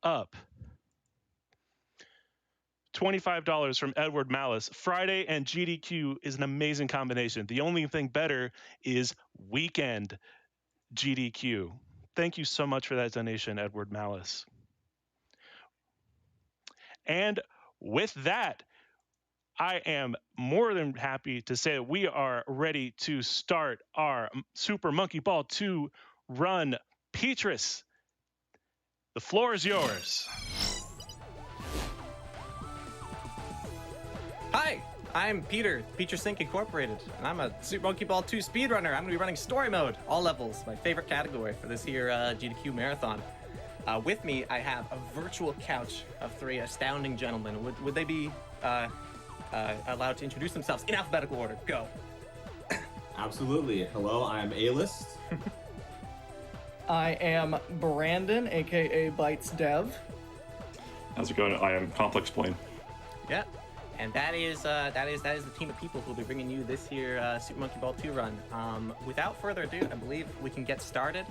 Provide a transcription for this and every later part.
up. $25 from Edward Malice. Friday and GDQ is an amazing combination. The only thing better is weekend GDQ. Thank you so much for that donation, Edward Malice. And with that, I am more than happy to say that we are ready to start our Super Monkey Ball 2 run. Petris, the floor is yours. Hi, I'm Peter, PetresInc Incorporated, and I'm a Super Monkey Ball 2 speedrunner. I'm going to be running story mode, all levels, my favorite category for this here GDQ marathon. With me, I have a virtual couch of three astounding gentlemen. Would they be allowed to introduce themselves in alphabetical order? Go. Absolutely. Hello, I'm Alist. I am Brandon, aka Bytes Dev. How's it going? I am ComplexPlane. Yeah. And that is the team of people who will be bringing you this here Super Monkey Ball 2 run. Without further ado, I believe we can get started.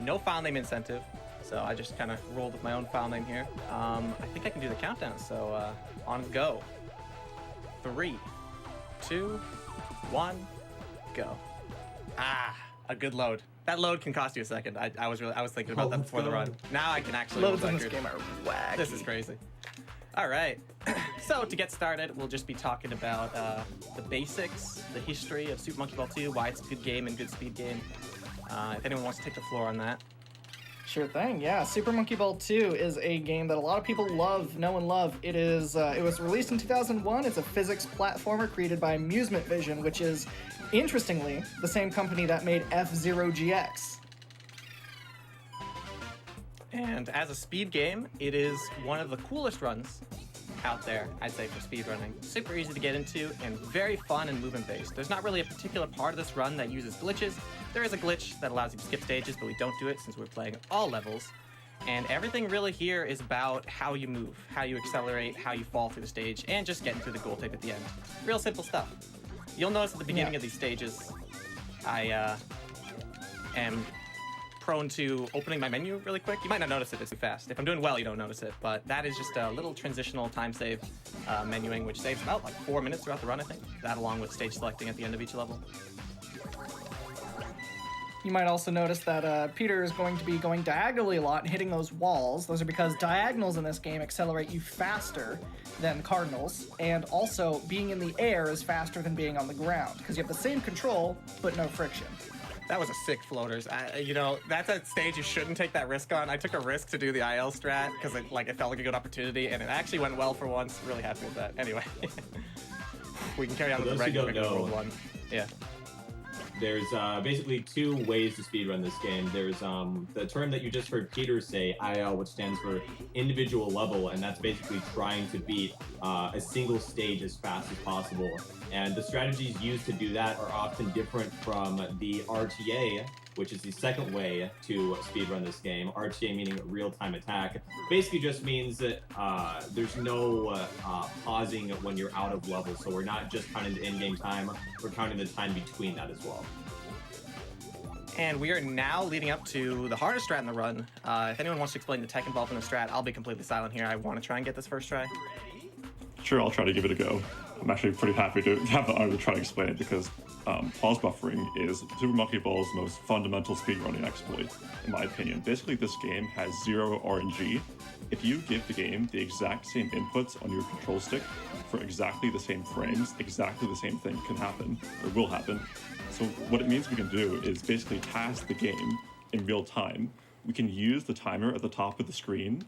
No file name incentive, so I just kind of rolled with my own file name here. I think I can do the countdown, so on go. 3, 2, 1, go. A good load. That load can cost you a second. I was thinking about that before the run. Now I can actually Loads in this game are wacky. This is crazy. All right, so to get started, we'll just be talking about the basics, the history of Super Monkey Ball 2, why it's a good game and good speed game. If anyone wants to take the floor on that. Sure thing, yeah. Super Monkey Ball 2 is a game that a lot of people know and love. It was released in 2001. It's a physics platformer created by Amusement Vision, which is, interestingly, the same company that made F-Zero GX. And as a speed game, it is one of the coolest runs out there, I'd say, for speedrunning. Super easy to get into and very fun and movement-based. There's not really a particular part of this run that uses glitches. There is a glitch that allows you to skip stages, but we don't do it since we're playing all levels. And everything really here is about how you move, how you accelerate, how you fall through the stage, and just getting through the goal tape at the end. Real simple stuff. You'll notice at the beginning of these stages, I am prone to opening my menu really quick. You might not notice it, it's too fast. If I'm doing well, you don't notice it, but that is just a little transitional time save menuing, which saves about like 4 minutes throughout the run, I think. That along with stage selecting at the end of each level. You might also notice that Peter is going to be going diagonally a lot and hitting those walls. Those are because diagonals in this game accelerate you faster than cardinals, and also being in the air is faster than being on the ground, because you have the same control, but no friction. That was a sick floaters. That's a stage you shouldn't take that risk on. I took a risk to do the IL strat because it felt like a good opportunity, and it actually went well for once. Really happy with that. Anyway, we can carry on with the regular World 1. Yeah. There's basically two ways to speedrun this game. There's the term that you just heard Peter say, IL, which stands for individual level, and that's basically trying to beat a single stage as fast as possible. And the strategies used to do that are often different from the RTA, which is the second way to speedrun this game. RTA meaning real-time attack. Basically just means that there's no pausing when you're out of level, so we're not just counting the in-game time, we're counting the time between that as well. And we are now leading up to the hardest strat in the run. If anyone wants to explain the tech involved in the strat, I'll be completely silent here. I want to try and get this first try. Sure, I'll try to give it a go. I'm actually pretty happy to have the honor to try to explain it because pause buffering is Super Monkey Ball's most fundamental speedrunning exploit, in my opinion. Basically, this game has zero RNG. If you give the game the exact same inputs on your control stick for exactly the same frames, exactly the same thing can happen, or will happen. So what it means we can do is basically task the game in real time. We can use the timer at the top of the screen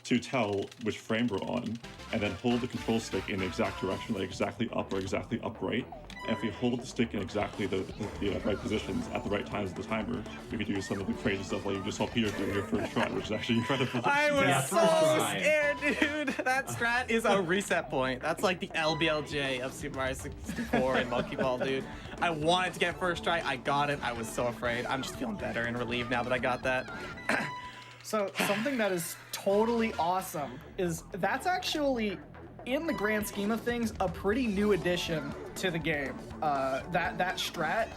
to tell which frame we're on, and then hold the control stick in the exact direction, like exactly up or exactly upright. And if we hold the stick in exactly the right positions at the right times of the timer, we can do some of the crazy stuff like you just saw Peter doing your first try, which is actually incredible. I was so scared, dude. That strat is a reset point. That's like the LBLJ of Super Mario 64 and Monkey Ball, dude. I wanted to get first try. I got it. I was so afraid. I'm just feeling better and relieved now that I got that. So something that is totally awesome is that's actually, in the grand scheme of things, a pretty new addition to the game. That strat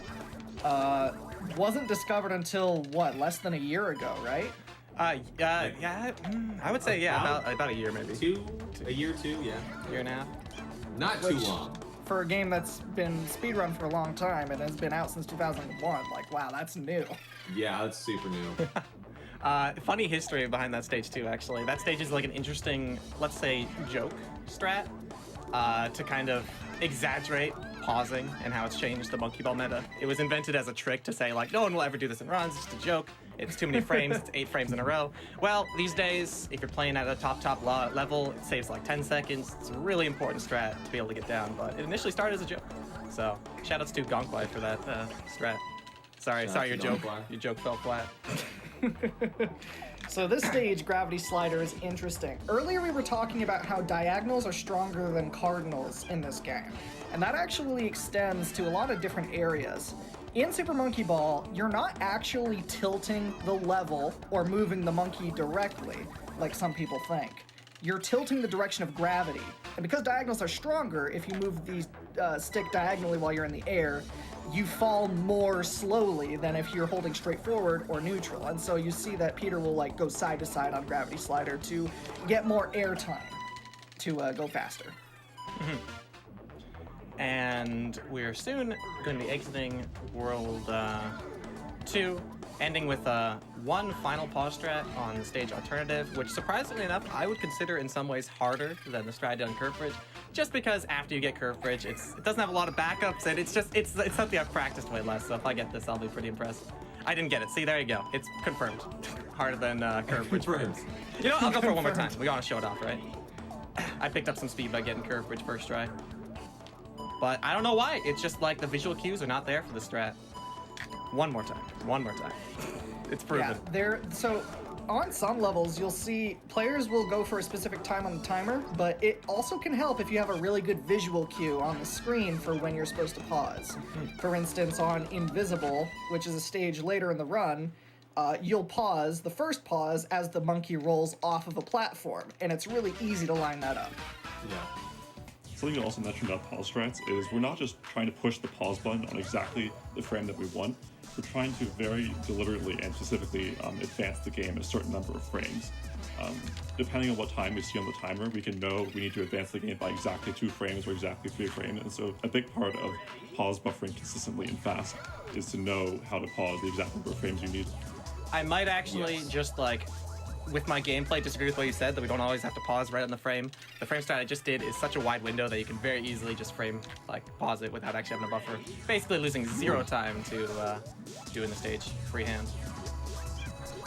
wasn't discovered until, what, less than a year ago, right? I would say about a year maybe. A year or two, yeah. Year and a half. Not too long. For a game that's been speedrun for a long time and has been out since 2001, like, wow, that's new. Yeah, that's super new. Funny history behind that stage too, actually. That stage is like an interesting, let's say, joke strat to kind of exaggerate pausing and how it's changed the monkey ball meta. It was invented as a trick to say, like, no one will ever do this in runs, it's just a joke. It's too many frames, it's 8 frames in a row. Well, these days, if you're playing at a top level, it saves like 10 seconds. It's a really important strat to be able to get down, but it initially started as a joke. So, shoutouts to Gonkwai for that strat. Sorry, your joke fell flat. So this stage, Gravity Slider, is interesting. Earlier we were talking about how diagonals are stronger than cardinals in this game, and that actually extends to a lot of different areas. In Super Monkey Ball, you're not actually tilting the level or moving the monkey directly, like some people think. You're tilting the direction of gravity. And because diagonals are stronger, if you move the stick diagonally while you're in the air, you fall more slowly than if you're holding straight forward or neutral. And so you see that Peter will like go side to side on Gravity Slider to get more air time to go faster. Mm-hmm. And we're soon going to be exiting World 2, ending with one final pause strat on the stage Alternative, which surprisingly enough, I would consider in some ways harder than the strat on Curve Bridge, just because after you get Curve Bridge, it doesn't have a lot of backups, and it's something I've practiced way less, so if I get this, I'll be pretty impressed. I didn't get it. See, there you go. It's confirmed. Harder than Curve Bridge. You know, I'll go for it one more time. We want to show it off, right? I picked up some speed by getting Curve Bridge first try. But I don't know why. It's just like the visual cues are not there for the strat. One more time. It's proven. Yeah, so on some levels, you'll see players will go for a specific time on the timer, but it also can help if you have a really good visual cue on the screen for when you're supposed to pause. For instance, on Invisible, which is a stage later in the run, you'll pause, the first pause, as the monkey rolls off of a platform, and it's really easy to line that up. Yeah. Something you also mentioned about pause strats is we're not just trying to push the pause button on exactly the frame that we want. We're trying to very deliberately and specifically advance the game a certain number of frames. Depending on what time we see on the timer, we can know we need to advance the game by exactly 2 frames or exactly 3 frames. And so a big part of pause buffering consistently and fast is to know how to pause the exact number of frames you need. I might actually just like, with my gameplay, disagree with what you said, that we don't always have to pause right on the frame. The frame strat I just did is such a wide window that you can very easily just pause it without actually having a buffer. Basically losing 0 time to doing the stage freehand.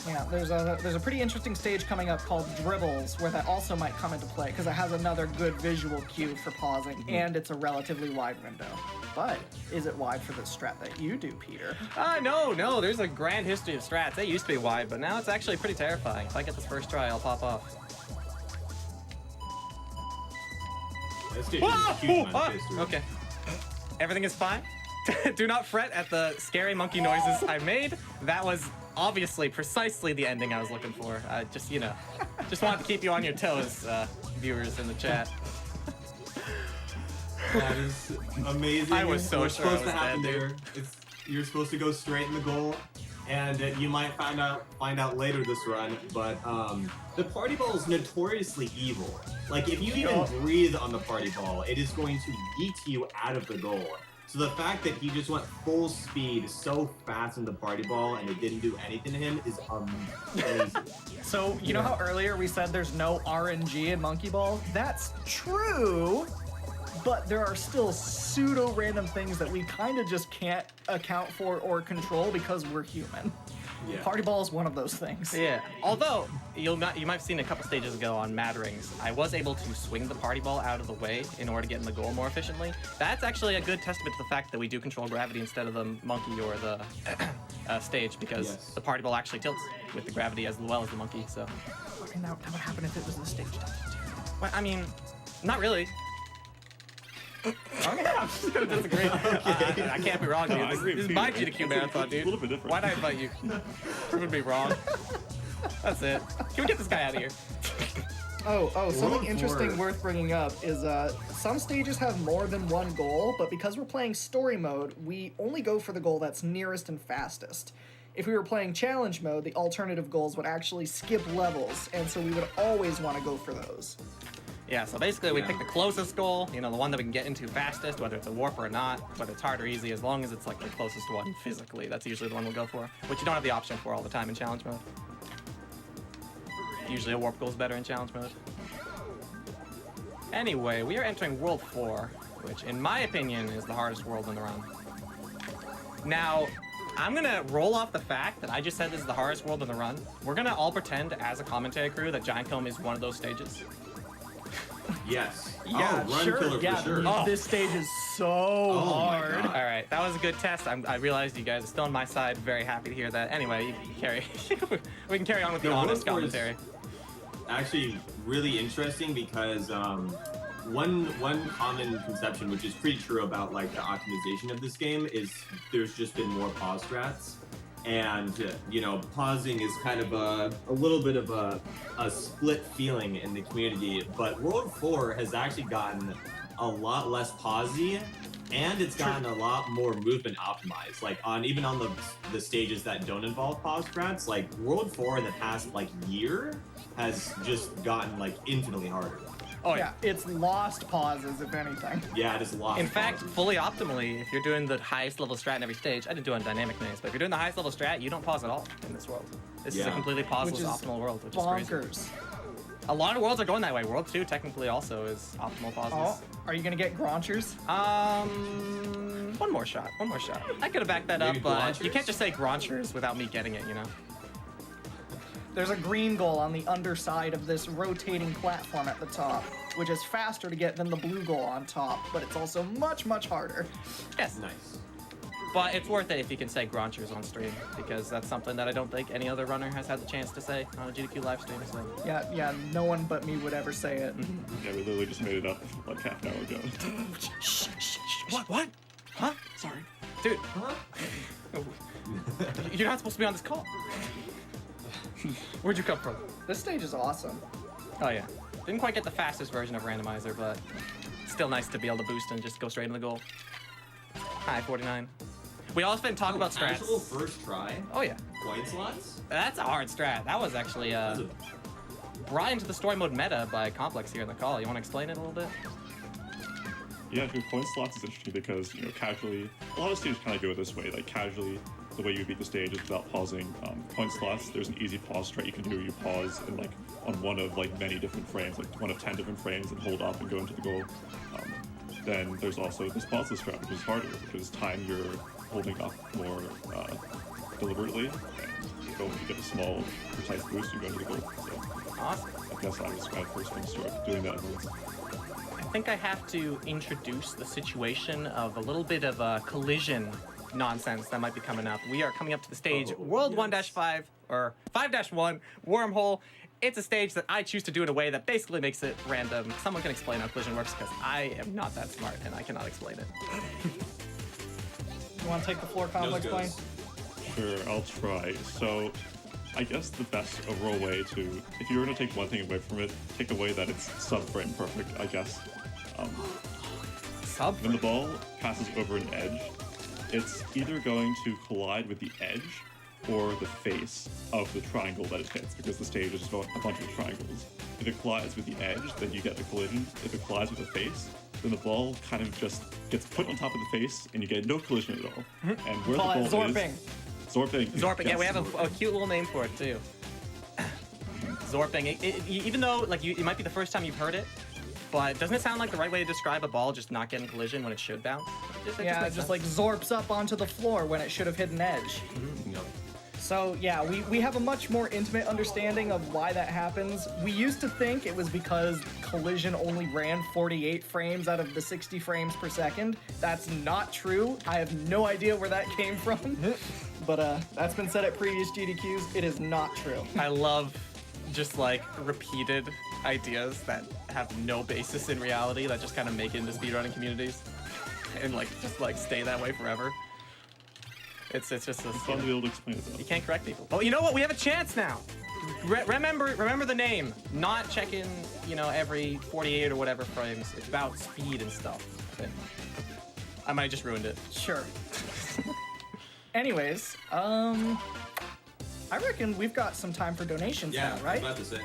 Yeah, there's a pretty interesting stage coming up called Dribbles, where that also might come into play, because it has another good visual cue for pausing, and it's a relatively wide window. But is it wide for the strat that you do, Peter? No, there's a grand history of strats. They used to be wide, but now it's actually pretty terrifying. If I get this first try, I'll pop off. Okay. Everything is fine. Do not fret at the scary monkey noises I made. That was obviously precisely the ending I was looking for. Just wanted to keep you on your toes, viewers in the chat. That is amazing. I was so sure I was dead, there. You're supposed to go straight in the goal, and you might find out later this run, but the party ball is notoriously evil. Like, if you even breathe on the party ball, it is going to yeet you out of the goal. So the fact that he just went full speed so fast in the party ball and it didn't do anything to him is amazing. So, you know how earlier we said there's no RNG in Monkey Ball? That's true, but there are still pseudo-random things that we kind of just can't account for or control because we're human. Yeah. Party Ball is one of those things. Yeah. Although you might have seen a couple stages ago on Mad Rings, I was able to swing the party ball out of the way in order to get in the goal more efficiently. That's actually a good testament to the fact that we do control gravity instead of the monkey or the stage, because the party ball actually tilts with the gravity as well as the monkey. So. I mean, that would happen if it was the stage tilted too. Well, I mean, not really. Okay, I'm just gonna disagree. I can't be wrong, dude. This is my GDQ marathon, dude. A little bit different. Why'd I invite you? Proving me wrong. That's it. Can we get this guy out of here? Something interesting worth bringing up is some stages have more than one goal, but because we're playing story mode, we only go for the goal that's nearest and fastest. if we were playing challenge mode, the alternative goals would actually skip levels, and so we would always want to go for those. Yeah, so basically we pick the closest goal, the one that we can get into fastest, whether it's a warp or not, whether it's hard or easy, as long as it's like the closest one physically. That's usually the one we'll go for, which you don't have the option for all the time in challenge mode. Usually a warp goal is better in challenge mode. Anyway, we are entering World 4, which in my opinion is the hardest world in the run. Now, I'm gonna roll off the fact that I just said this is the hardest world in the run. We're gonna all pretend as a commentary crew that Giant Comb is one of those stages. Yes. Yeah, Run sure. killer Yeah, for sure. this stage is so my hard. God. All right, that was a good test. I realized you guys are still on my side. Very happy to hear that. Anyway, you can carry. We can carry on with the honest commentary. Actually, really interesting because one common conception, which is pretty true about like the optimization of this game, is there's just been more pause strats. And pausing is kind of a little bit of a split feeling in the community, but World 4 has actually gotten a lot less pausey, and it's gotten a lot more movement optimized. Like even on the stages that don't involve pause strats, like World 4 in the past like year has just gotten like infinitely harder. Oh Yeah, it's lost pauses, if anything. Yeah, it is lost. In fact, pauses. fully optimally, if you're doing the highest level strat in every stage, I didn't do it on dynamic maze, but if you're doing the highest level strat, you don't pause at all in this world. This is a Yeah. completely pauseless Which is optimal world, which is crazy. Bonkers. A lot of worlds are going that way. World 2 technically also is optimal pauses. Oh, are you gonna get Gronchers? One more shot. I could have backed that Maybe up, but Gronchers? you can't just say Gronchers without me getting it, There's a green goal on the underside of this rotating platform at the top, which is faster to get than the blue goal on top, but it's also much, much harder. Yes. Nice. But it's worth it if you can say Gronchers on stream, because that's something that I don't think any other runner has had the chance to say on a GDQ live stream. So. Yeah, no one but me would ever say it. Yeah, we literally just made it up like half an hour ago. What? Huh? Sorry. Dude. You're not supposed to be on this call. Where'd you come from? This stage is awesome. Oh yeah. Didn't quite get the fastest version of randomizer, but still nice to be able to boost and just go straight in the goal. Hi, 49. We also been talking about strats. Actual first try. Oh yeah. Coin slots. That's a hard strat. That was actually brought into the story mode meta by Complex here in the call. You want to explain it a little bit? Yeah, coin slots is interesting because, casually, a lot of stages kind of go this way. Like, casually, the way you beat the stage is without pausing. Coin slots, there's an easy pause strat you can do. You pause in, like, on one of, like, many different frames, like one of 10 different frames, and hold up and go into the goal. Then there's also this pauseless strat, which is harder, because time you're holding up more deliberately, and you get a small, precise boost, you go into the goal. So, Awesome. I guess I was my first one to start doing that once. I think I have to introduce the situation of a little bit of a collision nonsense that might be coming up. We are coming up to the stage World 1-5 or 5-1 Wormhole. It's a stage that I choose to do in a way that basically makes it random. Someone can explain how collision works because I am not that smart and I cannot explain it. You want to take the floor, ComplexPlane? Sure, I'll try. So, I guess the best overall way to, if you were to take one thing away from it, take away that it's sub-frame perfect, I guess. When the ball passes over an edge, it's either going to collide with the edge or the face of the triangle that it hits, because the stage is just a bunch of triangles. If it collides with the edge, then you get the collision. If it collides with the face, then the ball kind of just gets put on top of the face, and you get no collision at all. And where Call it the ball Zorping. is... Zorping. Zorping, yeah, Yes, we have a cute little name for it too. Zorping, even though like it might be the first time you've heard it, but doesn't it sound like the right way to describe a ball just not getting collision when it should bounce? It just like zorps up onto the floor when it should have hit an edge. No. So yeah, we have a much more intimate understanding of why that happens. We used to think it was because collision only ran 48 frames out of the 60 frames per second. That's not true. I have no idea where that came from. But that's been said at previous GDQs. It is not true. I love just like repeated ideas that have no basis in reality that just kind of make it into speedrunning communities and like just like stay that way forever. It's just this, It's fun to be able to explain it though. you can't correct people. Oh, you know what? We have a chance now. Remember the name. Not checking, every 48 or whatever frames. It's about speed and stuff. Okay. I might have just ruined it. Sure. Anyways, I reckon we've got some time for donations Yeah, now, I was right? about to say.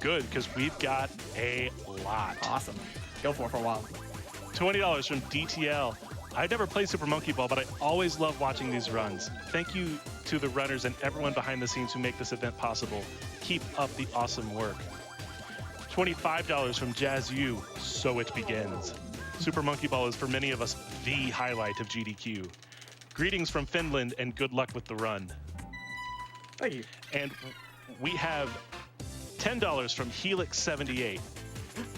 Good, because we've got a lot. Awesome. Go for it for a while. $20 from DTL. I never played Super Monkey Ball, but I always love watching these runs. Thank you to the runners and everyone behind the scenes who make this event possible. Keep up the awesome work. $25 from Jazz U. So it begins. Super Monkey Ball is for many of us the highlight of GDQ. Greetings from Finland and good luck with the run. Thank you. And we have $10 from Helix78.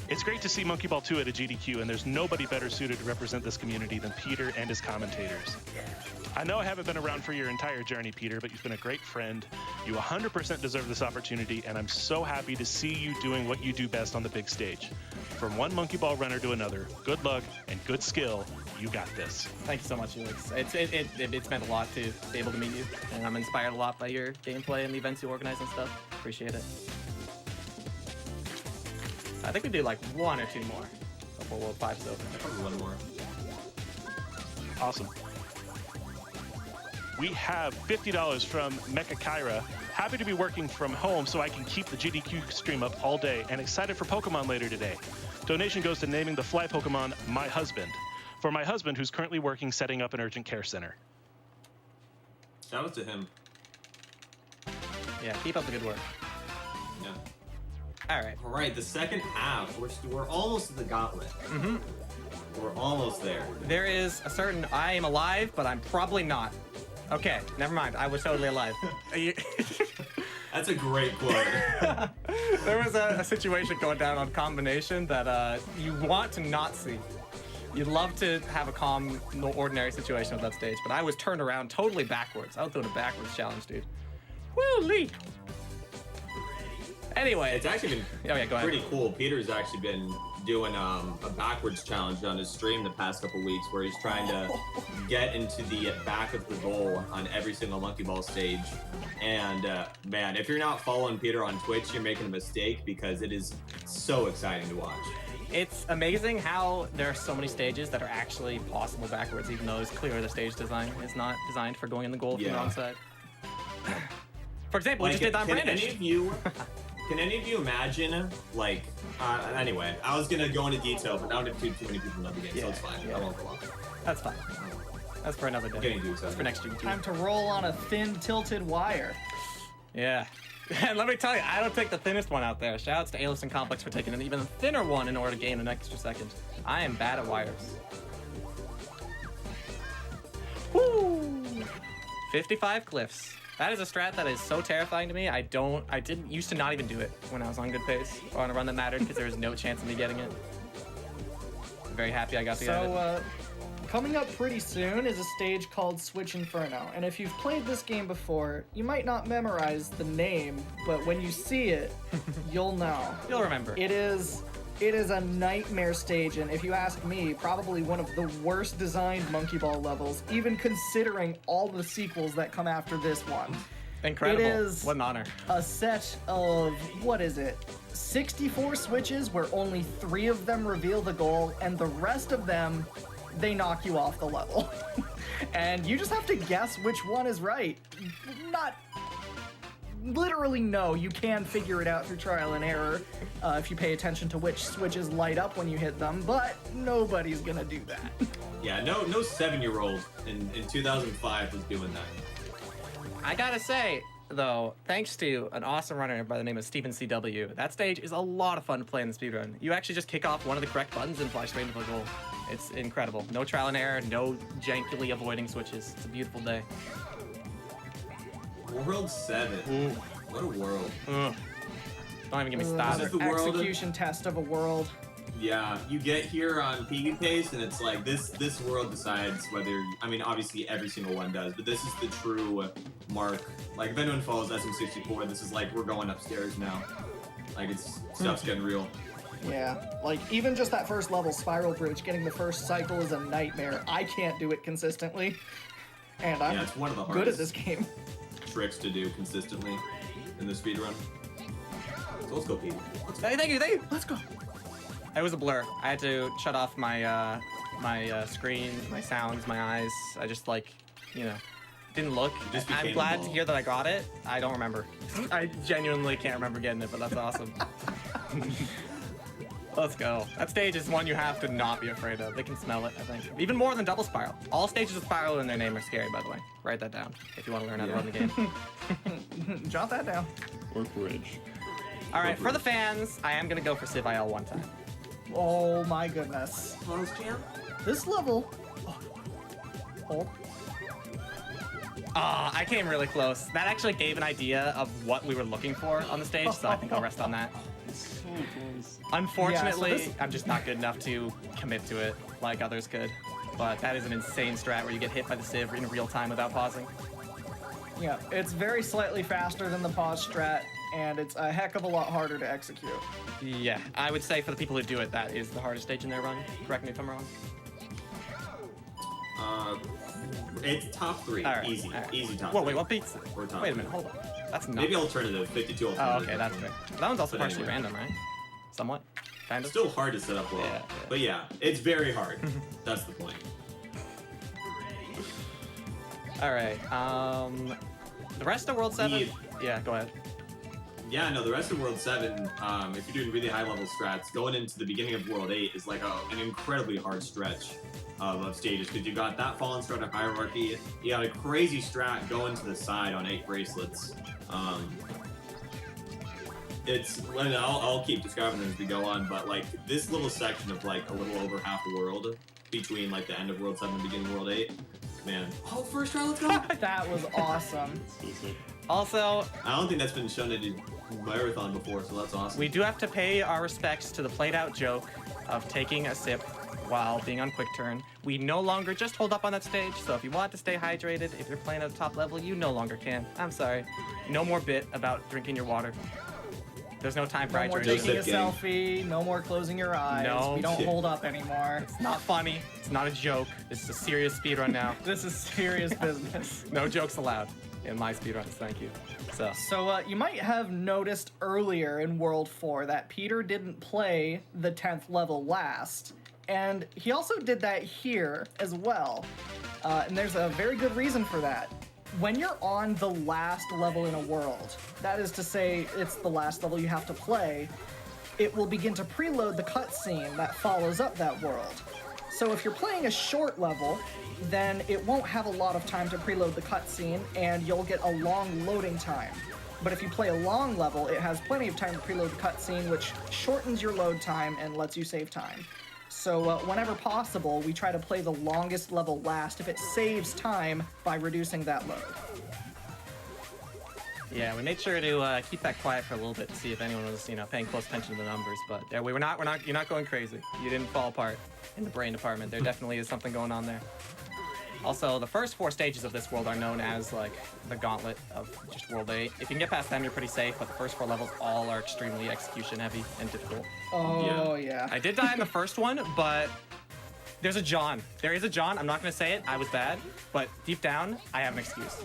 It's great to see Monkey Ball 2 at a GDQ, and there's nobody better suited to represent this community than Peter and his commentators. I know I haven't been around for your entire journey, Peter, but you've been a great friend. You 100% deserve this opportunity, and I'm so happy to see you doing what you do best on the big stage. From one Monkey Ball runner to another, good luck and good skill. You got this. Thank you so much, Felix. It's meant a lot to be able to meet you, and I'm inspired a lot by your gameplay and the events you organize and stuff. Appreciate it. I think we do like one or two more before World 5's over. Probably one more. Awesome. We have $50 from Mecha Kyra. Happy to be working from home so I can keep the GDQ stream up all day and excited for Pokemon later today. Donation goes to naming the fly Pokemon My Husband. For my husband who's currently working setting up an urgent care center. Shout out to him. Yeah, keep up the good work. Yeah. All right. All right, the second half. We're almost at the gauntlet. Mm-hmm. We're almost there. There is a certain I am alive, but I'm probably not. Okay, never mind. I was totally alive. That's a great quote. There was a situation going down on combination that you want to not see. You'd love to have a calm, no ordinary situation with that stage, but I was turned around totally backwards. I was doing a backwards challenge, dude. Woo-lee! Anyway. It's actually been Oh, yeah, go ahead. pretty cool. Peter's actually been doing a backwards challenge on his stream the past couple weeks where he's trying to get into the back of the goal on every single Monkey Ball stage. And man, if you're not following Peter on Twitch, you're making a mistake because it is so exciting to watch. It's amazing how there are so many stages that are actually possible backwards, even though it's clear the stage design is not designed for going in the goal from the wrong side. For example, we just did that on Brandish. Can any of you imagine, like, anyway, I was gonna go into detail, but now too many people know the game, so it's fine. Yeah. I won't go on. That's fine. That's for another day. Getting too excited. That's for next GDQ. Time to roll on a thin, tilted wire. Yeah. And let me tell you, I don't take the thinnest one out there. Shoutouts to Alist and Complex for taking an even thinner one in order to gain an extra second. I am bad at wires. Woo! 55 cliffs. That is a strat that is so terrifying to me. I didn't used to not even do it when I was on good pace or on a run that mattered because there was no chance of me getting it. I'm very happy I got to get it. So, coming up pretty soon is a stage called Switch Inferno. And if you've played this game before, you might not memorize the name, but when you see it, you'll know. You'll remember. It is a nightmare stage, and if you ask me, probably one of the worst designed Monkey Ball levels, even considering all the sequels that come after this one. Incredible. It is what an honor. a set of, 64 switches where only 3 of them reveal the goal, and the rest of them, they knock you off the level. And you just have to guess which one is right. Literally, no, you can figure it out through trial and error if you pay attention to which switches light up when you hit them, but nobody's gonna do that. Yeah, no 7-year-old in 2005 was doing that. I gotta say, though, thanks to an awesome runner by the name of Steven CW, that stage is a lot of fun to play in the speedrun. You actually just kick off one of the correct buttons and fly straight into the goal. It's incredible. No trial and error, no jankily avoiding switches. It's a beautiful day. World 7. Ooh. What a world. Ugh. Don't even get me This started. is the world. Execution test of a world. Yeah, you get here on PG pace, and it's like this world decides whether. I mean, obviously every single one does, but this is the true mark. Like if anyone follows SM64, this is like we're going upstairs now. Like stuff's getting real. Yeah, like even just that first level, Spiral Bridge, getting the first cycle is a nightmare. I can't do it consistently, and I'm It's one of the good hardest at this game. tricks to do consistently in the speedrun. So let's go, Pete. Thank you. Let's go. It was a blur. I had to shut off my my screen, my sounds, my eyes. I just Didn't look. just I'm became glad the to ball. hear that I got it. I don't remember. I genuinely can't remember getting it, but that's awesome. Let's go. That stage is one you have to not be afraid of. They can smell it, I think. Even more than double spiral. All stages with spiral in their name are scary, by the way. Write that down if you want to learn how to run the game. Jot that down. Or bridge. All right, for the fans, I am going to go for Civ IL one time. Oh my goodness. Pause jam? This level. Oh. I came really close. That actually gave an idea of what we were looking for on the stage, so I think I'll rest on that. So close. Unfortunately, Yeah, so this- I'm just not good enough to commit to it like others could. But that is an insane strat where you get hit by the Civ in real time without pausing. Yeah, it's very slightly faster than the pause strat, and it's a heck of a lot harder to execute. Yeah, I would say for the people who do it, that is the hardest stage in their run. Correct me if I'm wrong. It's top 3. All right, Easy. all right. Easy top Whoa, 3. wait, what beats it? Or top Wait a 3. minute, hold on. That's not. Maybe alternative, 52 Oh, alternative. okay, that's fair. That one's also But partially anyway. random, right? Somewhat. Kind of. Still hard to set up well. Yeah, yeah. But yeah, it's very hard. That's the point. All right. The rest of World 7. Yeah, go ahead. Yeah, no, the rest of World 7, if you're doing really high level strats, going into the beginning of World 8 is like an incredibly hard stretch of stages, because you got that Fallen Strat of Hierarchy, you got a crazy strat going to the side on 8 bracelets. Well, I'll keep describing them as we go on, but like this little section of like a little over half the world between like the end of World 7 and beginning of World 8, man. Oh, first try, let's go! That was awesome. So sick. Also, I don't think that's been shown at a marathon before, so that's awesome. we do have to pay our respects to the played out joke of taking a sip while being on quick turn. We no longer just hold up on that stage, so if you want to stay hydrated, if you're playing at the top level, you no longer can. I'm sorry. No more bit about drinking your water. There's no time for No more hydration. taking a Sip game. selfie, no more closing your eyes. No. We don't hold up anymore. It's not funny. It's not a joke. This is a serious speedrun now. This is serious business. No jokes allowed in my speedruns. Thank you. So you might have noticed earlier in World 4 that Peter didn't play the 10th level last. And he also did that here as well. And there's a very good reason for that. When you're on the last level in a world, that is to say it's the last level you have to play, it will begin to preload the cutscene that follows up that world. So if you're playing a short level, then it won't have a lot of time to preload the cutscene, and you'll get a long loading time. But if you play a long level, it has plenty of time to preload the cutscene, which shortens your load time and lets you save time. So whenever possible, we try to play the longest level last if it saves time by reducing that load. Yeah, we made sure to keep that quiet for a little bit to see if anyone was, paying close attention to the numbers. But yeah, you're not going crazy. You didn't fall apart in the brain department. There definitely is something going on there. Also, the first 4 stages of this world are known as like the gauntlet of just World 8. If you can get past them, you're pretty safe. But the first 4 levels all are extremely execution heavy and difficult. Oh, yeah. I did die in the first one, but there's a John. There is a John. I'm not going to say it. I was bad. But deep down, I have an excuse.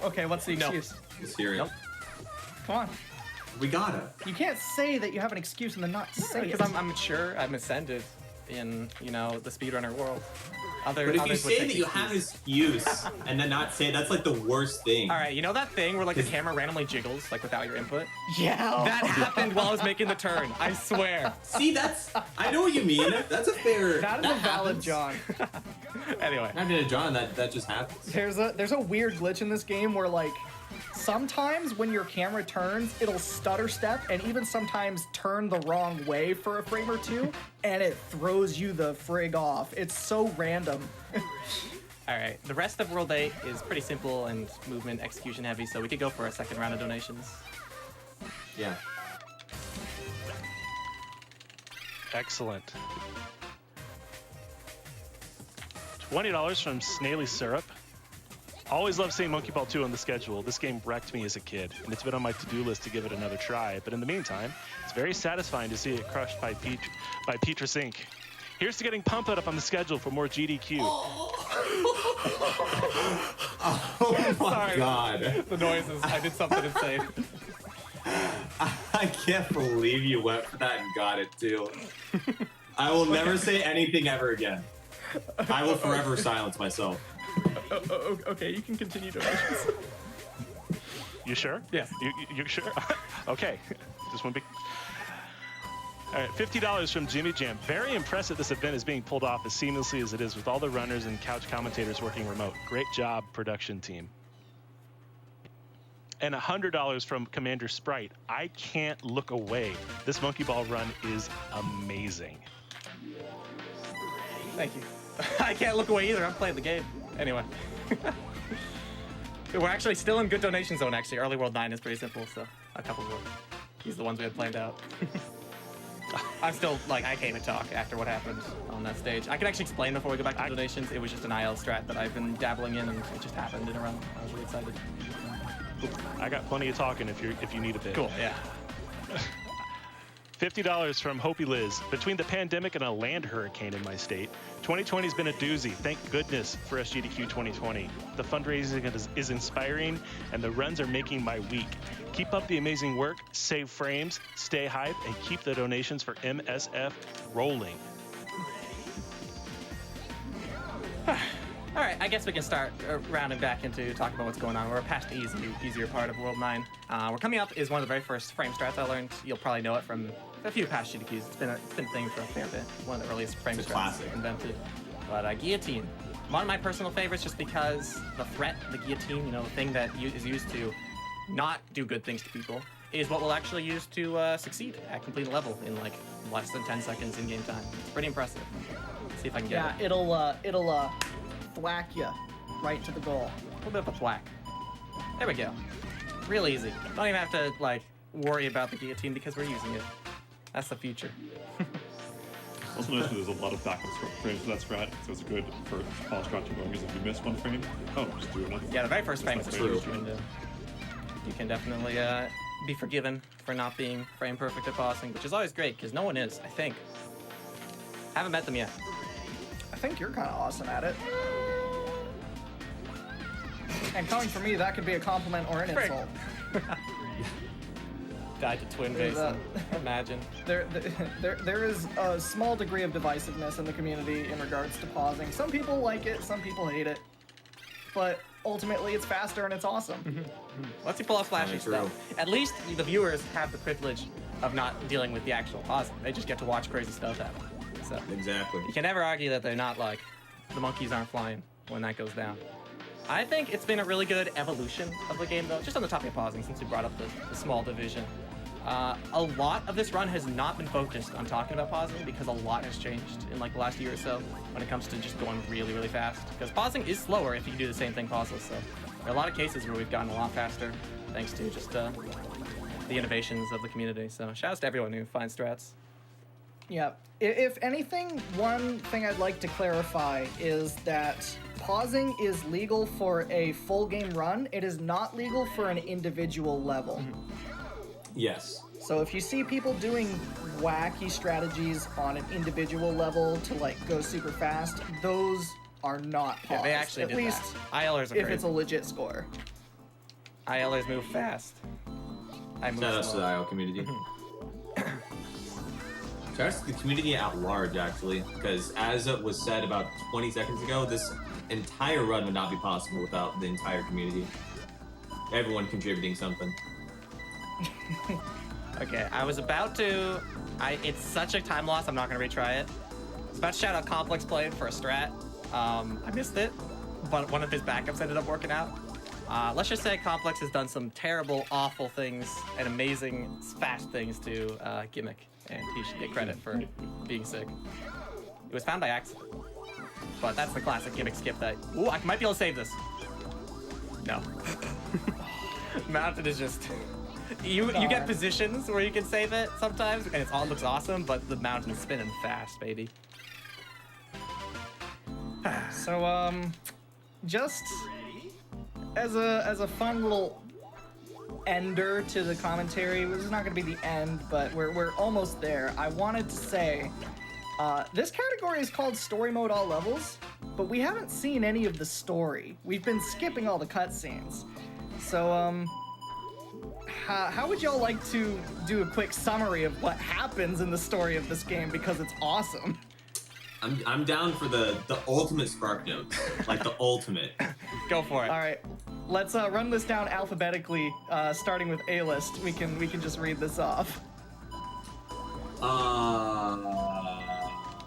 Okay, what's the No. excuse? Serious. Nope. Come on. We gotta. You can't say that you have an excuse and then not say it. Because I'm mature. I'm ascended in, the speedrunner world. But if you Others would say take that you excuse. have an excuse and then not say it, that's like the worst thing. All right, you know that thing where like the camera randomly jiggles like without your input? Yeah. That happened while I was making the turn. I swear. See, I know what you mean. That's a fair. That is a valid happens. John. Anyway. I mean, John, that just happens. There's a weird glitch in this game where like sometimes when your camera turns, it'll stutter step and even sometimes turn the wrong way for a frame or two, and it throws you the frig off. It's so random. All right, the rest of World 8 is pretty simple and movement execution heavy, so we could go for a second round of donations. Yeah. Excellent. $20 from Snaily Syrup. Always love seeing Monkey Ball 2 on the schedule. This game wrecked me as a kid, and it's been on my to-do list to give it another try. But in the meantime, it's very satisfying to see it crushed by PetresInc. Here's to getting pumped up on the schedule for more GDQ. Oh my Sorry. God. The noises. I did something insane. I can't believe you went for that and got it too. I will never say anything ever again. I will forever silence myself. Okay, you can continue donations. You sure? Yes. You sure? Okay. Just one big. All right, $50 from Jimmy Jam. Very impressive this event is being pulled off as seamlessly as it is with all the runners and couch commentators working remote. Great job, production team. And $100 from Commander Sprite. I can't look away. This Monkey Ball run is amazing. Thank you. I can't look away either. I'm playing the game. Anyway. We're actually still in good donation zone, actually. Early World 9 is pretty simple, so a couple more. These are the ones we had planned out. I'm still, like, I can't even talk after what happened on that stage. I can actually explain before we go back to donations. It was just an IL strat that I've been dabbling in, and it just happened in a run. I was really excited. I got plenty of talking if you need a bit. Cool, yeah. $50 from Hopi Liz. Between the pandemic and a land hurricane in my state, 2020 has been a doozy. Thank goodness for SGDQ 2020. The fundraising is inspiring, and the runs are making my week. Keep up the amazing work, save frames, stay hype, and keep the donations for MSF rolling. All right, I guess we can start rounding back into talking about what's going on. We're past the easier part of World 9. We're coming up is one of the very first frame strats I learned. You'll probably know it from a few past GDQs. It's been a thing for a fair bit. One of the earliest frame strats classic. invented. But guillotine. One of my personal favorites just because the threat, the guillotine, the thing that is used to not do good things to people, is what we'll actually use to succeed at complete level in like less than 10 seconds in game time. It's pretty impressive. Let's see if I can get it. It'll thwack you right to the goal. A little bit of a thwack. There we go. Real easy. Don't even have to like worry about the guillotine because we're using it. That's the future. Also notice there's a lot of backup frames for that strat, so it's good for pause strat to go because if you miss one frame, just do another. Yeah, the very first frame is true. You can definitely be forgiven for not being frame perfect at pausing, which is always great because no one is, I think. Haven't met them yet. I think you're kind of awesome at it. And coming from me, that could be a compliment or an insult. Died to twin basin. Imagine. There is a small degree of divisiveness in the community in regards to pausing. Some people like it, some people hate it. But ultimately, it's faster and it's awesome. Once you pull off flashy stuff, at least the viewers have the privilege of not dealing with the actual pausing. They just get to watch crazy stuff happen. So Exactly. you can never argue that they're not like, the monkeys aren't flying when that goes down. I think it's been a really good evolution of the game, though. Just on the topic of pausing, since we brought up the small division. A lot of this run has not been focused on talking about pausing because a lot has changed in like the last year or so when it comes to just going really, really fast. Because pausing is slower if you do the same thing pauseless. So there are a lot of cases where we've gotten a lot faster thanks to just the innovations of the community. So shout out to everyone who finds strats. Yeah. If anything, one thing I'd like to clarify is that pausing is legal for a full game run. It is not legal for an individual level. Yes. So if you see people doing wacky strategies on an individual level to like go super fast, those are not paused. Yeah, they actually at did least that. ILers are if crazy. it's a legit score. ILers move fast. I move Shout out to slow. the IL community. Shout out to the community at large, actually, because as it was said about 20 seconds ago, this entire run would not be possible without the entire community. Everyone contributing something. Okay, I was about to... it's such a time loss, I'm not going to retry it. I was about to shout out ComplexPlane for a strat. I missed it, but one of his backups ended up working out. Let's just say Complex has done some terrible, awful things and amazing, fast things to Gimmick, and he should get credit for being sick. It was found by accident, but that's the classic Gimmick skip that... Ooh, I might be able to save this. No. Mounted is just... You get positions where you can save it sometimes, and it all looks awesome, but the mountain is spinning fast, baby. So just as a fun little ender to the commentary, this is not going to be the end, but we're almost there. I wanted to say this category is called Story Mode All Levels, but we haven't seen any of the story. We've been skipping all the cutscenes. So how would y'all like to do a quick summary of what happens in the story of this game, because it's awesome? I'm down for the ultimate spark notes, like the ultimate. Go for it. All right, let's run this down alphabetically, starting with Alist. We can just read this off.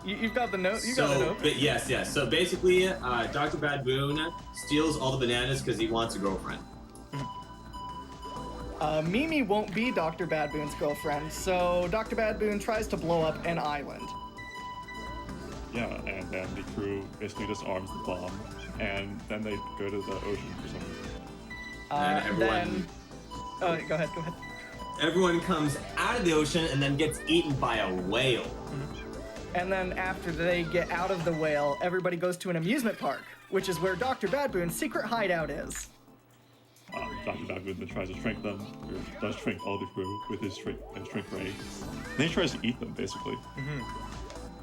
You've got the note. You got the note. Yes. So basically, Dr. Bad Boon steals all the bananas because he wants a girlfriend. Mimi won't be Dr. Bad Boon's girlfriend, so Dr. Bad Boon tries to blow up an island. Yeah, and then the crew basically disarms the bomb, and then they go to the ocean for some reason. And everyone... Go ahead. Everyone comes out of the ocean and then gets eaten by a whale. And then after they get out of the whale, everybody goes to an amusement park, which is where Dr. Bad Boon's secret hideout is. Dr. Bad Boon then tries to shrink them, or does shrink all the crew with his shrink ray. Then he tries to eat them, basically.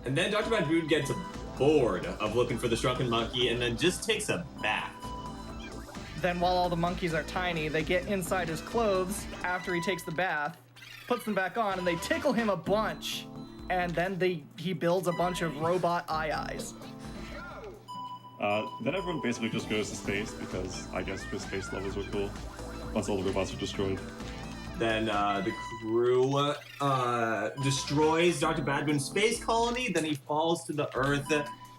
And then Dr. Bad Boon gets bored of looking for the shrunken monkey and then just takes a bath. Then while all the monkeys are tiny, they get inside his clothes after he takes the bath, puts them back on, and they tickle him a bunch. And then he builds a bunch of robot eyes. Then everyone basically just goes to space because I guess the space levels are cool once all the robots are destroyed. Then the crew destroys Dr. Bad Boon's space colony. Then he falls to the Earth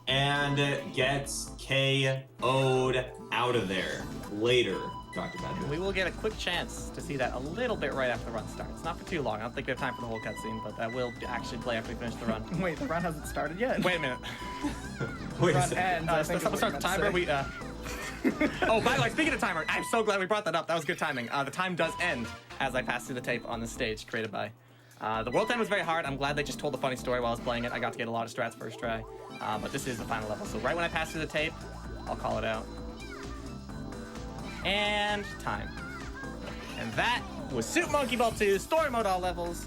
and gets KO'd out of there. Later, Dr. Bad Boon. We will get a quick chance to see that a little bit right after the run starts. Not for too long. I don't think we have time for the whole cutscene, but that will actually play after we finish the run. Wait, the run hasn't started yet? Wait a minute. Wait a Run second. ends, I think is Let's what start the you timer. meant to say. Oh, by the way, speaking of timer, I'm so glad we brought that up. That was good timing. The time does end as I pass through the tape on the stage created by. The World 10 was very hard. I'm glad they just told a funny story while I was playing it. I got to get a lot of strats first try. But this is the final level. So right when I pass through the tape, I'll call it out. And time. And that was Super Monkey Ball 2 Story Mode all levels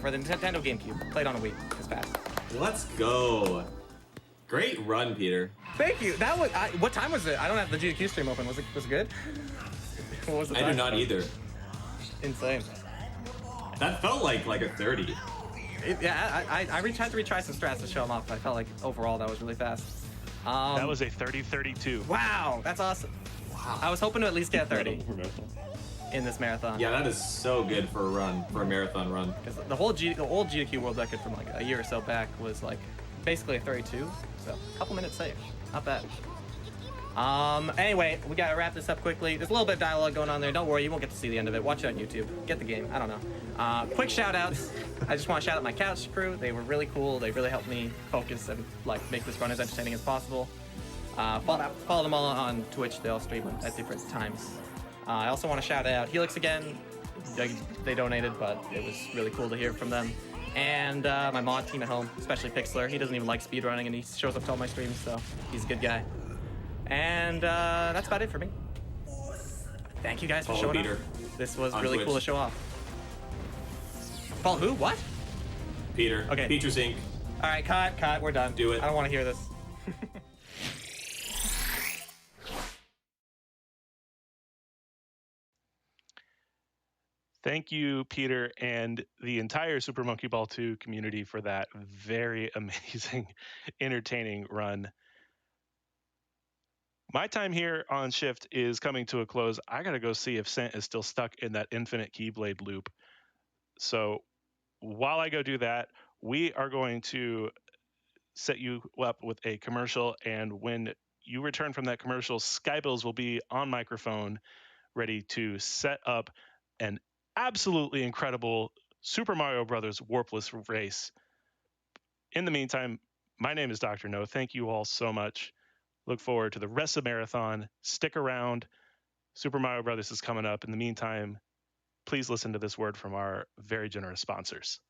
for the Nintendo GameCube. Played on a Wii. It's fast. Let's go. Great run, Peter. Thank you. That was. What time was it? I don't have the GQ stream open. Was it good? What was the I time? do not either. Insane. That felt like a 30. Yeah, I had to retry some strats to show them off. But I felt like overall that was really fast. That was a 30-32. Wow, that's awesome. Wow. I was hoping to at least get a 30 Marathon. in this marathon. Yeah, that is so good for a run, for a marathon run. Because the old GQ world record from like a year or so back was like basically a 32. So a couple minutes safe. Not bad. Anyway, we gotta wrap this up quickly. There's a little bit of dialogue going on there. Don't worry, you won't get to see the end of it. Watch it on YouTube. Get the game. I don't know. Quick shout outs. I just want to shout out my couch crew. They were really cool. They really helped me focus and like make this run as entertaining as possible. Follow them all on Twitch. They all stream at different times. I also want to shout out Helix again. They donated, but it was really cool to hear from them. And my mod team at home, especially Pixler. He doesn't even like speedrunning, and he shows up to all my streams, so he's a good guy. And that's about it for me. Thank you guys for Follow showing Peter up. This was on really Twitch. cool to show off. Follow who? What? Peter. Okay. PetresInc. All right, cut. We're done. Do it. I don't want to hear this. Thank you, Peter, and the entire Super Monkey Ball 2 community for that very amazing, entertaining run. My time here on shift is coming to a close. I gotta go see if Scent is still stuck in that infinite Keyblade loop. So while I go do that, we are going to set you up with a commercial, and when you return from that commercial, Skybills will be on microphone, ready to set up an absolutely incredible Super Mario Brothers Warpless race. In the meantime, my name is Dr. No. Thank you all so much. Look forward to the rest of the marathon. Stick around. Super Mario Brothers is coming up. In the meantime, please listen to this word from our very generous sponsors.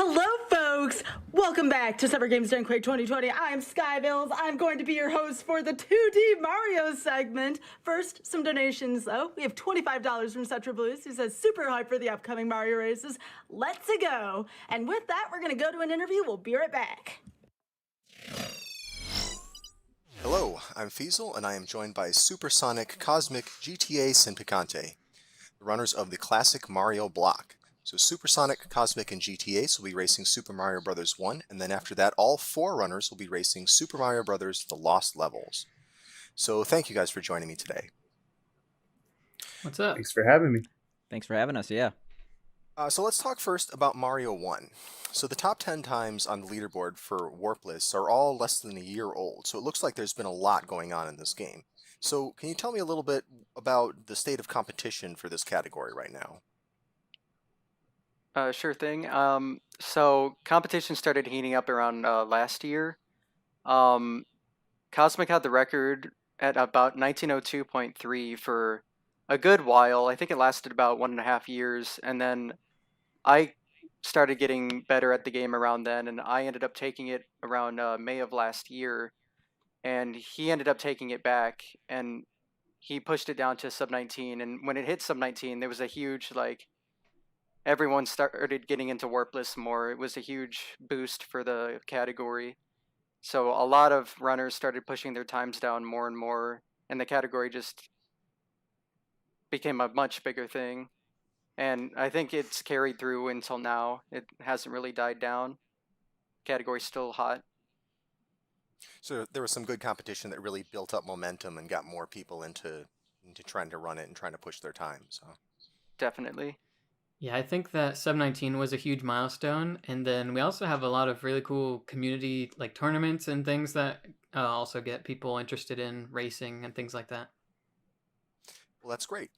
Hello, folks! Welcome back to Summer Games Done Quick 2020. I'm Skybills. I'm going to be your host for the 2D Mario segment. First, some donations, though. We have $25 from Cetra Blues, who says, super hyped for the upcoming Mario races. Let's go! And with that, we're going to go to an interview. We'll be right back. Hello, I'm Feasel, and I am joined by Supersonic, Cosmic, GTA, and Picante, the runners of the classic Mario block. So Supersonic, Cosmic, and GTA will be racing Super Mario Bros. 1, and then after that, all 4 runners will be racing Super Mario Bros. The Lost Levels. So thank you guys for joining me today. What's up? Thanks for having me. Thanks for having us, yeah. So let's talk first about Mario 1. So the top 10 times on the leaderboard for Warpless are all less than a year old, so it looks like there's been a lot going on in this game. So can you tell me a little bit about the state of competition for this category right now? Sure thing. So competition started heating up around last year. Cosmic had the record at about 1902.3 for a good while. I think it lasted about 1.5 years, and then I started getting better at the game around then, and I ended up taking it around May of last year, and he ended up taking it back, and he pushed it down to sub 19, and when it hit sub 19, there was a huge, everyone started getting into Warpless more. It was a huge boost for the category. So a lot of runners started pushing their times down more and more, and the category just became a much bigger thing. And I think it's carried through until now. It hasn't really died down. Category's still hot. So there was some good competition that really built up momentum and got more people into trying to run it and trying to push their times. So. Definitely. Yeah, I think that Sub 19 was a huge milestone, and then we also have a lot of really cool community tournaments and things that also get people interested in racing and things like that. Well, that's great.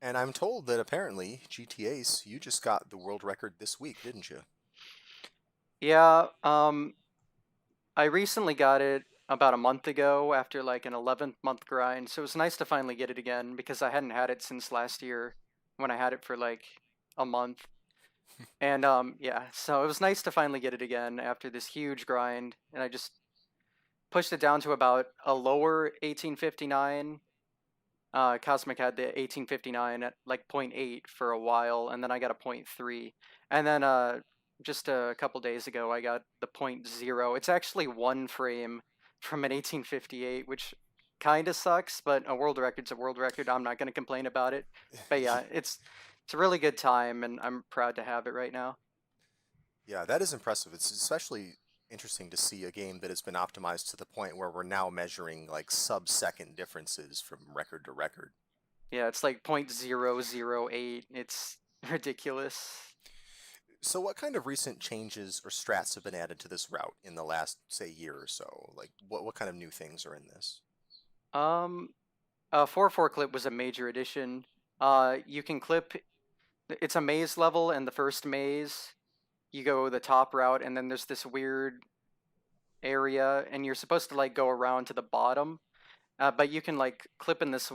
And I'm told that apparently, GTA's, you just got the world record this week, didn't you? Yeah, I recently got it about a month ago after an 11th month grind, so it was nice to finally get it again because I hadn't had it since last year when I had it for a month. And yeah, so it was nice to finally get it again after this huge grind, and I just pushed it down to about a lower 1859. Cosmic had the 1859 at 0.8 for a while, and then I got a 0.3, and then just a couple days ago I got the 0.0. It's actually 1 frame from an 1858, which kind of sucks, but a world record's a world record. I'm not going to complain about it. But yeah, it's a really good time, and I'm proud to have it right now. Yeah, that is impressive. It's especially interesting to see a game that has been optimized to the point where we're now measuring sub-second differences from record to record. Yeah, it's 0.008. It's ridiculous. So what kind of recent changes or strats have been added to this route in the last, say, year or so? What kind of new things are in this? 4-4 clip was a major addition. You can clip, it's a maze level, and the first maze, you go the top route, and then there's this weird area, and you're supposed to go around to the bottom, but you can clip in this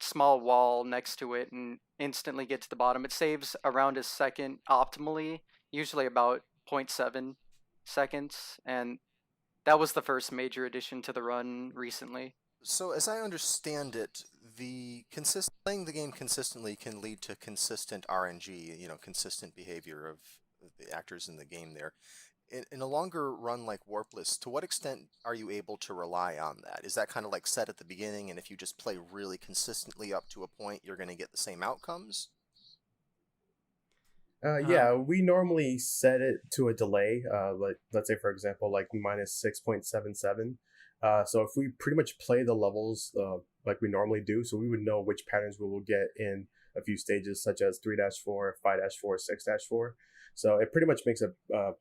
small wall next to it and instantly get to the bottom. It saves around a second optimally, usually about 0.7 seconds, and that was the first major addition to the run recently. So as I understand it, playing the game consistently can lead to consistent RNG, consistent behavior of the actors in the game there. In a longer run like Warpless, to what extent are you able to rely on that? Is that kind of set at the beginning, and if you just play really consistently up to a point, you're going to get the same outcomes? Yeah, we normally set it to a delay, let's say, for example, minus 6.77. So if we pretty much play the levels like we normally do, so we would know which patterns we will get in a few stages, such as 3-4, 5-4, 6-4. So it pretty much makes a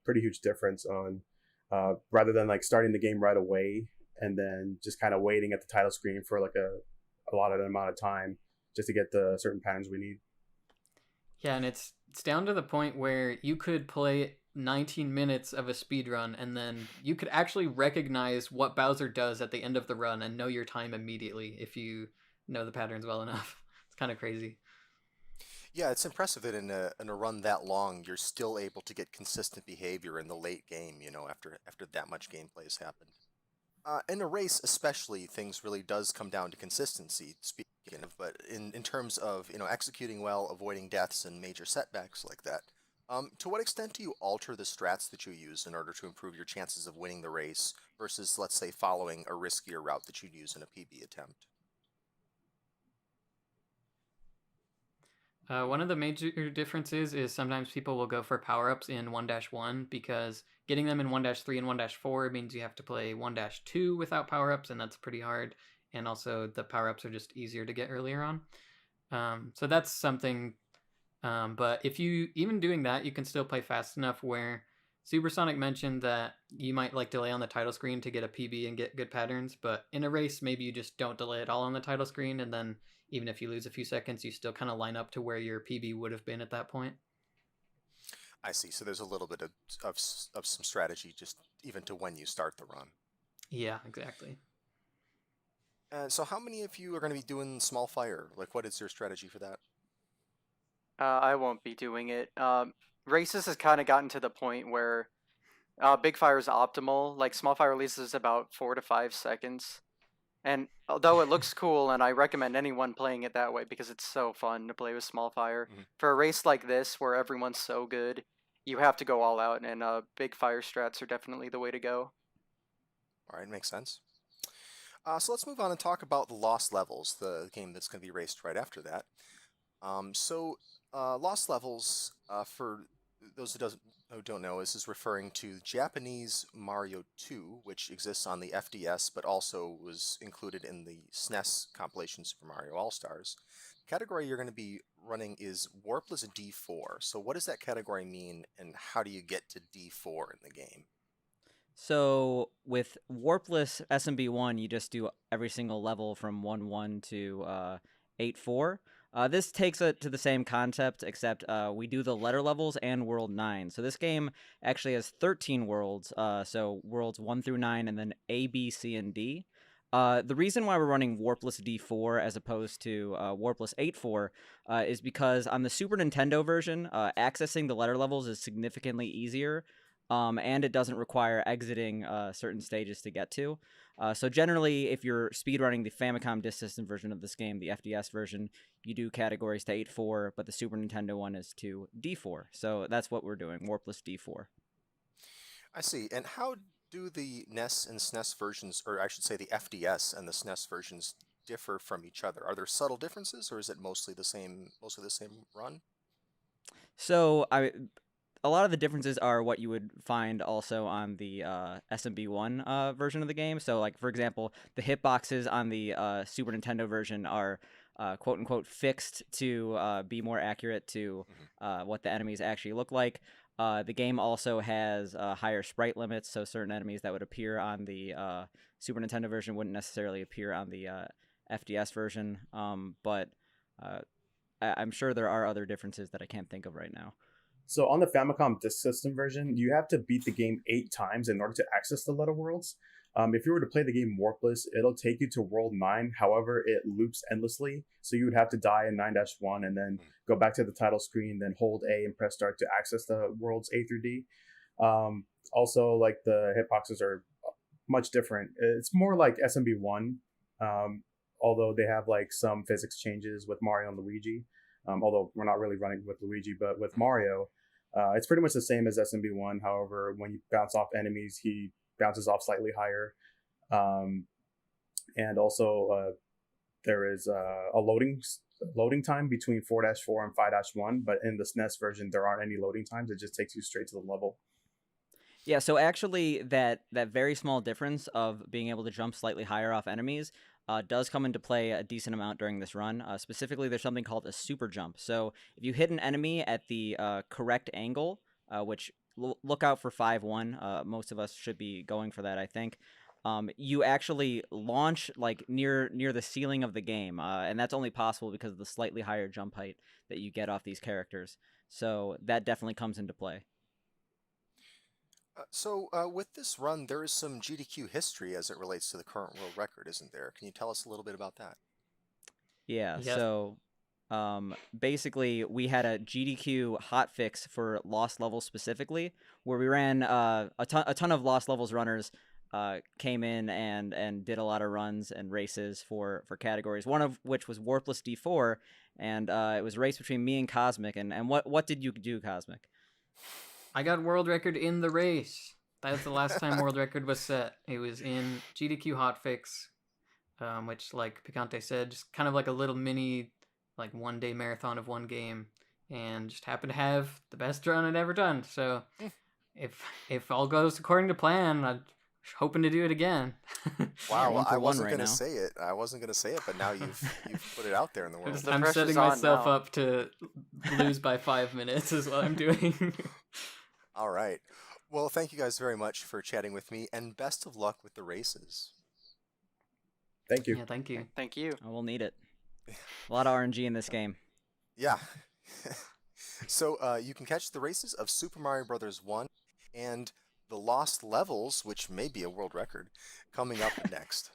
pretty huge difference on rather than starting the game right away and then just kind of waiting at the title screen for a lot of amount of time just to get the certain patterns we need. Yeah, and it's down to the point where you could play 19 minutes of a speed run, and then you could actually recognize what Bowser does at the end of the run and know your time immediately if you know the patterns well enough. It's kind of crazy. Yeah, it's impressive that in a run that long, you're still able to get consistent behavior in the late game, after that much gameplay has happened. In a race, especially, things really does come down to consistency, speaking of, but in terms of, executing well, avoiding deaths and major setbacks like that, to what extent do you alter the strats that you use in order to improve your chances of winning the race versus, let's say, following a riskier route that you'd use in a PB attempt? One of the major differences is sometimes people will go for power ups in 1-1 because getting them in 1-3 and 1-4 means you have to play 1-2 without power ups, and that's pretty hard. And also, the power ups are just easier to get earlier on. So that's something. But if you even doing that, you can still play fast enough where Supersonic mentioned that you might like delay on the title screen to get a PB and get good patterns, but in a race, maybe you just don't delay at all on the title screen, and then even if you lose a few seconds, you still kind of line up to where your PB would have been at that point. I see. So there's a little bit of some strategy just even to when you start the run. Yeah, exactly. So how many of you are going to be doing small fire? Like, what is your strategy for that? I won't be doing it. Races has kind of gotten to the point where big fire is optimal. Like small fire releases about 4 to 5 seconds. And although it looks cool, and I recommend anyone playing it that way because it's so fun to play with small fire, for a race like this where everyone's so good, you have to go all out, and big fire strats are definitely the way to go. All right, makes sense. So let's move on and talk about the Lost Levels, the game that's going to be raced right after that. Lost Levels, for those who don't know, this is referring to Japanese Mario 2, which exists on the FDS, but also was included in the SNES compilation Super Mario All-Stars. The category you're going to be running is Warpless D4. So what does that category mean, and how do you get to D4 in the game? So with Warpless SMB1, you just do every single level from 1-1 to 8-4. This takes it to the same concept, except we do the letter levels and World 9. So this game actually has 13 worlds, so worlds 1 through 9, and then A, B, C, and D. The reason why we're running Warpless D4 as opposed to Warpless 8-4 is because on the Super Nintendo version, accessing the letter levels is significantly easier, and it doesn't require exiting certain stages to get to. So generally, if you're speedrunning the Famicom Disk System version of this game, the FDS version, you do categories to 8-4, but the Super Nintendo one is to D4. So that's what we're doing, Warpless D4. I see. And how do the NES and SNES versions, or I should say the FDS and the SNES versions, differ from each other? Are there subtle differences, or is it mostly the same run? So a lot of the differences are what you would find also on the SMB1 version of the game. So, like, for example, the hitboxes on the Super Nintendo version are quote-unquote fixed to be more accurate to what the enemies actually look like. The game also has higher sprite limits, so certain enemies that would appear on the Super Nintendo version wouldn't necessarily appear on the FDS version. But I'm sure there are other differences that I can't think of right now. So on the Famicom Disk System version, you have to beat the game 8 times in order to access the letter worlds. If you were to play the game Warpless, it'll take you to World 9. However, it loops endlessly. So you would have to die in 9-1 and then go back to the title screen, then hold A and press start to access the worlds A through D. Also, like, the hitboxes are much different. It's more like SMB1, although they have like some physics changes with Mario and Luigi. Although we're not really running with Luigi, but with Mario, it's pretty much the same as SMB1. However, when you bounce off enemies, he bounces off slightly higher. And also, there is a loading time between 4-4 and 5-1, but in the SNES version, there aren't any loading times. It just takes you straight to the level. Yeah, so actually that very small difference of being able to jump slightly higher off enemies does come into play a decent amount during this run. Specifically, there's something called a super jump. So if you hit an enemy at the correct angle, which look out for 5-1, most of us should be going for that, I think. You actually launch like near the ceiling of the game, and that's only possible because of the slightly higher jump height that you get off these characters. So that definitely comes into play. With this run, there is some GDQ history as it relates to the current world record, isn't there? Can you tell us a little bit about that? Yeah, Yes. so basically we had a GDQ hotfix for lost levels specifically, where we ran a ton of lost levels runners came in and did a lot of runs and races for categories. One of which was Warpless D4, and it was a race between me and Cosmic. And what did you do, Cosmic? I got world record in the race. That was the last time world record was set. It was in GDQ hotfix, which, like Picante said, just kind of like a little mini, like 1 day marathon of one game, and just happened to have the best run I'd ever done. So, if all goes according to plan, I'm hoping to do it again. Wow, One for I one wasn't right going to now. say it. I wasn't going to say it, but now you've put it out there in the world. The I'm pressure's setting on myself now. up to lose by 5 minutes is what I'm doing. All right. Well, thank you guys very much for chatting with me, and best of luck with the races. Thank you. Yeah, thank you. Thank you. I will need it. A lot of RNG in this game. Yeah. So you can catch the races of Super Mario Bros. 1 and the Lost Levels, which may be a world record, coming up next.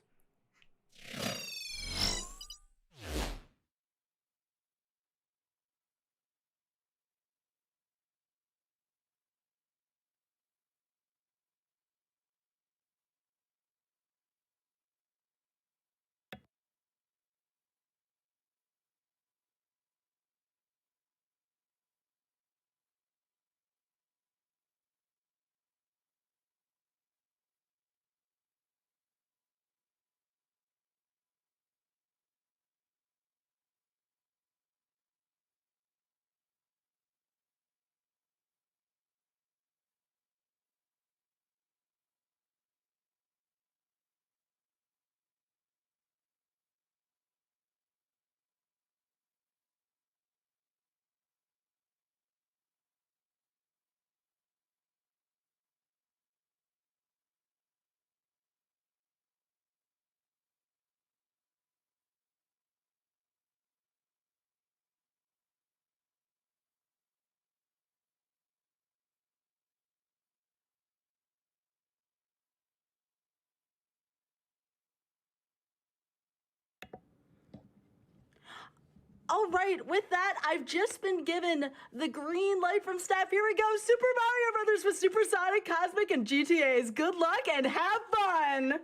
All right, with that, I've just been given the green light from staff. Here we go. Super Mario Brothers with Supersonic, Cosmic, and GTAs. Good luck and have fun!